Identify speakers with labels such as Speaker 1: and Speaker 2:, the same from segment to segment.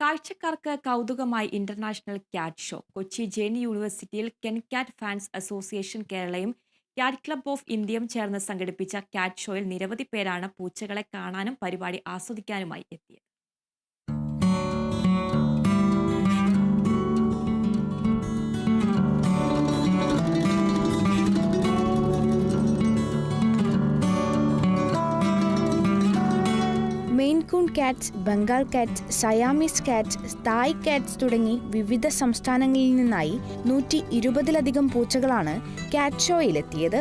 Speaker 1: കാഴ്ചക്കാർക്ക് കൗതുകമായി international cat show. Kochi Jain യൂണിവേഴ്സിറ്റിയിൽ കെൻ കാറ്റ് ഫാൻസ് അസോസിയേഷൻ കേരളയും ക്യാറ്റ് ക്ലബ്ബ് ഓഫ് ഇന്ത്യയും ചേർന്ന് സംഘടിപ്പിച്ച ക്യാറ്റ് ഷോയിൽ നിരവധി പേരാണ് പൂച്ചകളെ കാണാനും പരിപാടി ആസ്വദിക്കാനുമായി എത്തിയത്.
Speaker 2: Maine Coon cats, Bengal cats, Siamese cats, Thai cats തുടങ്ങി വിവിധ സംസ്ഥാനങ്ങളിൽ നിന്നായി 120-ലധികം പൂച്ചകളാണ് കാറ്റ് ഷോയിലെത്തിയത്.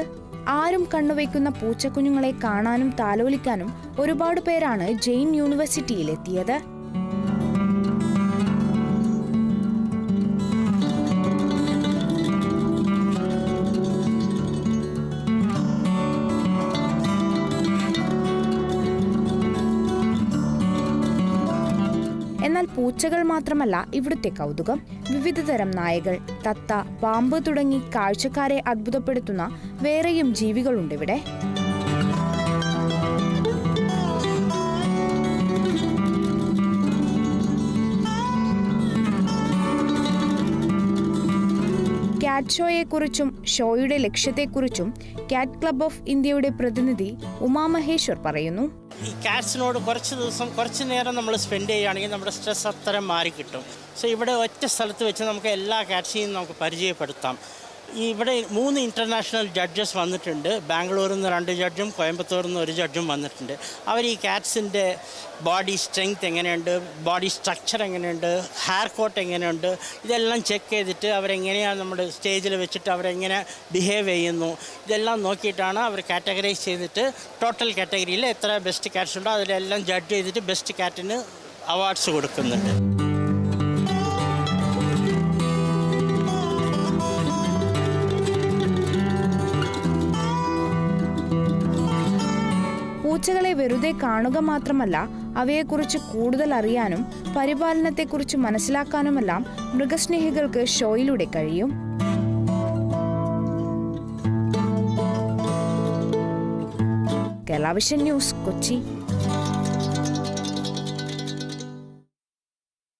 Speaker 2: ആരും കണ്ണുവയ്ക്കുന്ന പൂച്ചക്കുഞ്ഞുങ്ങളെ കാണാനും താലോലിക്കാനും ഒരുപാട് പേരാണ് ജെയിൻ യൂണിവേഴ്സിറ്റിയിലെത്തിയത്. എന്നാൽ പൂച്ചകൾ മാത്രമല്ല ഇവിടുത്തെ കൗതുകം. വിവിധതരം നായകൾ, തത്ത, പാമ്പ് തുടങ്ങി കാഴ്ചക്കാരെ അത്ഭുതപ്പെടുത്തുന്ന വേറെയും ജീവികളുണ്ടിവിടെ. കാറ്റ് ഷോയെക്കുറിച്ചും ഷോയുടെ ലക്ഷ്യത്തെക്കുറിച്ചും കാറ്റ് ക്ലബ്ബ് ഓഫ് ഇന്ത്യയുടെ പ്രതിനിധി ഉമാ മഹേശ്വർ പറയുന്നു.
Speaker 3: ഈ കാറ്റ്സിനോട് കുറച്ച് നേരം നമ്മൾ സ്പെൻഡ് ചെയ്യുകയാണെങ്കിൽ നമ്മുടെ സ്ട്രെസ് അത്തരം മാറിക്കിട്ടും. സോ ഇവിടെ ഒറ്റ സ്ഥലത്ത് വെച്ച് നമുക്ക് എല്ലാ കാറ്റ്സിനെയും നമുക്ക് പരിചയപ്പെടുത്താം. ഇവിടെ 3 ഇൻ്റർനാഷണൽ ജഡ്ജസ് വന്നിട്ടുണ്ട്. ബാംഗ്ലൂരിൽ നിന്ന് 2 ജഡ്ജും കോയമ്പത്തൂരിൽ നിന്ന് 1 ജഡ്ജും വന്നിട്ടുണ്ട്. അവർ ഈ കാറ്റ്സിൻ്റെ ബോഡി സ്ട്രെങ്ത് എങ്ങനെയുണ്ട്, ബോഡി സ്ട്രക്ചർ എങ്ങനെയുണ്ട്, ഹെയർ കോട്ട് എങ്ങനെയുണ്ട്, ഇതെല്ലാം ചെക്ക് ചെയ്തിട്ട് അവരെങ്ങനെയാണ് നമ്മുടെ സ്റ്റേജിൽ വെച്ചിട്ട് അവരെങ്ങനെ ബിഹേവ് ചെയ്യുന്നു, ഇതെല്ലാം നോക്കിയിട്ടാണ് അവർ കാറ്റഗറൈസ് ചെയ്തിട്ട് ടോട്ടൽ കാറ്റഗറിയിൽ എത്ര ബെസ്റ്റ് കാറ്റ്സ് ഉണ്ടോ അതിലെല്ലാം ജഡ്ജ് ചെയ്തിട്ട് ബെസ്റ്റ് കാറ്റിന് അവാർഡ്സ് കൊടുക്കുന്നുണ്ട്.
Speaker 2: പൂച്ചകളെ വെറുതെ കാണുക മാത്രമല്ല, അവയെക്കുറിച്ച് കൂടുതൽ അറിയാനും പരിപാലനത്തെക്കുറിച്ച് മനസ്സിലാക്കാനുമെല്ലാം മൃഗസ്നേഹികൾക്ക് ഷോയിലൂടെ കഴിയും. Kerala vision news, Kochi.